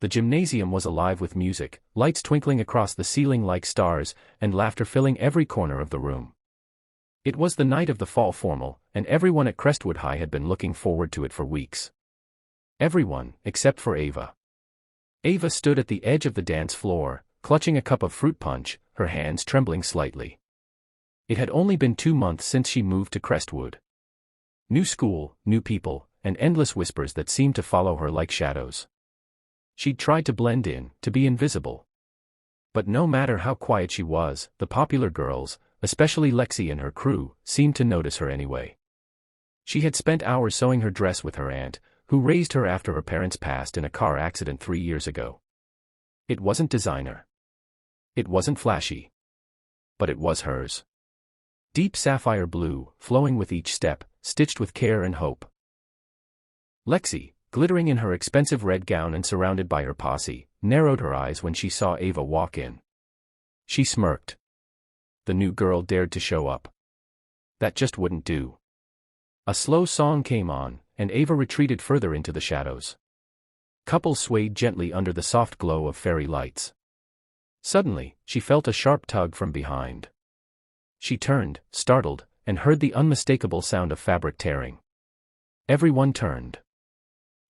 The gymnasium was alive with music, lights twinkling across the ceiling like stars, and laughter filling every corner of the room. It was the night of the fall formal, and everyone at Crestwood High had been looking forward to it for weeks. Everyone, except for Ava. Ava stood at the edge of the dance floor, clutching a cup of fruit punch, her hands trembling slightly. It had only been 2 months since she moved to Crestwood. New school, new people, and endless whispers that seemed to follow her like shadows. She'd tried to blend in, to be invisible. But no matter how quiet she was, the popular girls, especially Lexi and her crew, seemed to notice her anyway. She had spent hours sewing her dress with her aunt, who raised her after her parents passed in a car accident 3 years ago. It wasn't designer. It wasn't flashy. But it was hers. Deep sapphire blue, flowing with each step, stitched with care and hope. Lexi, glittering in her expensive red gown and surrounded by her posse, narrowed her eyes when she saw Ava walk in. She smirked. The new girl dared to show up. That just wouldn't do. A slow song came on, and Ava retreated further into the shadows. Couples swayed gently under the soft glow of fairy lights. Suddenly, she felt a sharp tug from behind. She turned, startled, and heard the unmistakable sound of fabric tearing. Everyone turned.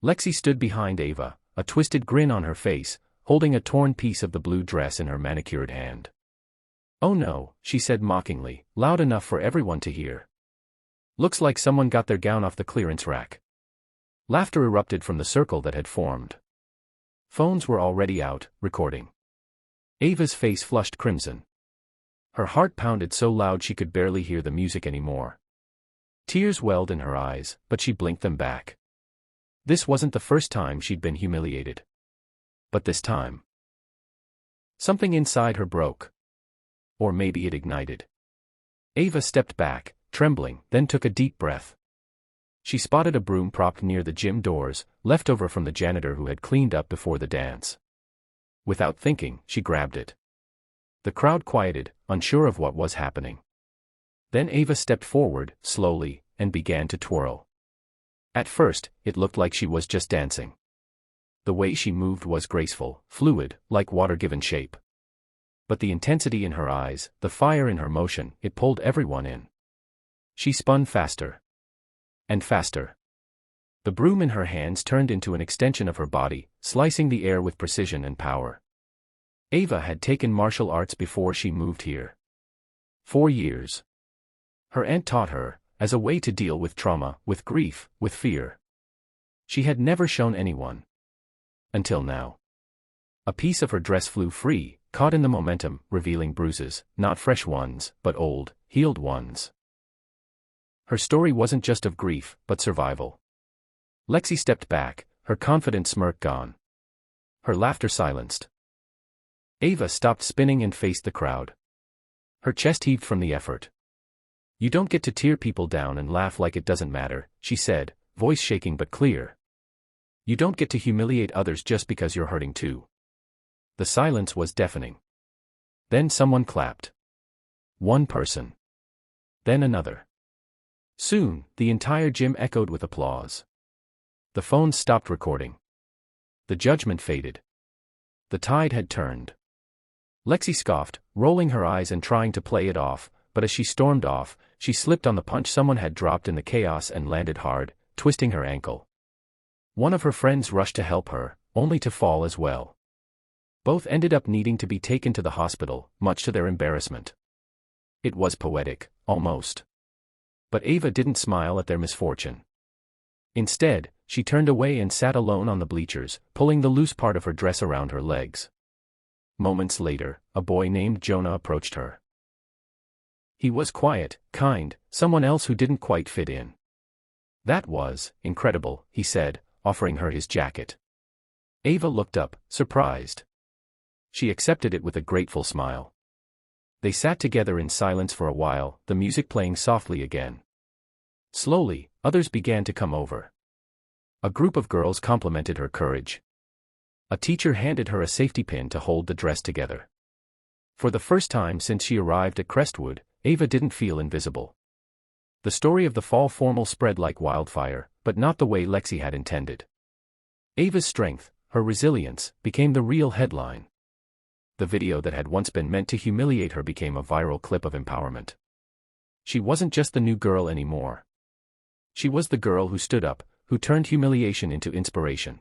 Lexi stood behind Ava, a twisted grin on her face, holding a torn piece of the blue dress in her manicured hand. "Oh no," she said mockingly, loud enough for everyone to hear. "Looks like someone got their gown off the clearance rack." Laughter erupted from the circle that had formed. Phones were already out, recording. Ava's face flushed crimson. Her heart pounded so loud she could barely hear the music anymore. Tears welled in her eyes, but she blinked them back. This wasn't the first time she'd been humiliated. But this time, something inside her broke. Or maybe it ignited. Ava stepped back, trembling, then took a deep breath. She spotted a broom propped near the gym doors, left over from the janitor who had cleaned up before the dance. Without thinking, she grabbed it. The crowd quieted, unsure of what was happening. Then Ava stepped forward, slowly, and began to twirl. At first, it looked like she was just dancing. The way she moved was graceful, fluid, like water given shape. But the intensity in her eyes, the fire in her motion, it pulled everyone in. She spun faster. And faster. The broom in her hands turned into an extension of her body, slicing the air with precision and power. Ava had taken martial arts before she moved here. 4 years. Her aunt taught her, as a way to deal with trauma, with grief, with fear. She had never shown anyone. Until now. A piece of her dress flew free, caught in the momentum, revealing bruises, not fresh ones, but old, healed ones. Her story wasn't just of grief, but survival. Lexi stepped back, her confident smirk gone. Her laughter silenced. Ava stopped spinning and faced the crowd. Her chest heaved from the effort. "You don't get to tear people down and laugh like it doesn't matter," she said, voice shaking but clear. "You don't get to humiliate others just because you're hurting too." The silence was deafening. Then someone clapped. One person. Then another. Soon, the entire gym echoed with applause. The phones stopped recording. The judgment faded. The tide had turned. Lexi scoffed, rolling her eyes and trying to play it off, but as she stormed off, she slipped on the punch someone had dropped in the chaos and landed hard, twisting her ankle. One of her friends rushed to help her, only to fall as well. Both ended up needing to be taken to the hospital, much to their embarrassment. It was poetic, almost. But Ava didn't smile at their misfortune. Instead, she turned away and sat alone on the bleachers, pulling the loose part of her dress around her legs. Moments later, a boy named Jonah approached her. He was quiet, kind, someone else who didn't quite fit in. "That was incredible," he said, offering her his jacket. Ava looked up, surprised. She accepted it with a grateful smile. They sat together in silence for a while, the music playing softly again. Slowly, others began to come over. A group of girls complimented her courage. A teacher handed her a safety pin to hold the dress together. For the first time since she arrived at Crestwood, Ava didn't feel invisible. The story of the fall formal spread like wildfire, but not the way Lexi had intended. Ava's strength, her resilience, became the real headline. The video that had once been meant to humiliate her became a viral clip of empowerment. She wasn't just the new girl anymore. She was the girl who stood up, who turned humiliation into inspiration.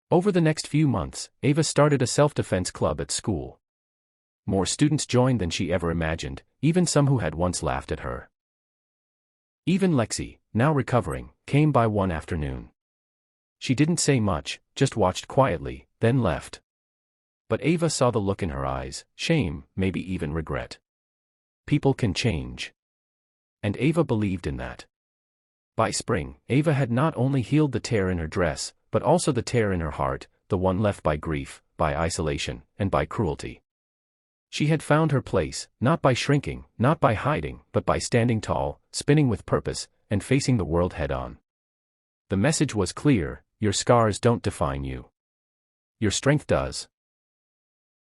Over the next few months, Ava started a self-defense club at school. More students joined than she ever imagined, even some who had once laughed at her. Even Lexi, now recovering, came by one afternoon. She didn't say much, just watched quietly, then left. But Ava saw the look in her eyes, shame, maybe even regret. People can change. And Ava believed in that. By spring, Ava had not only healed the tear in her dress, but also the tear in her heart, the one left by grief, by isolation, and by cruelty. She had found her place, not by shrinking, not by hiding, but by standing tall, spinning with purpose, and facing the world head-on. The message was clear: your scars don't define you. Your strength does.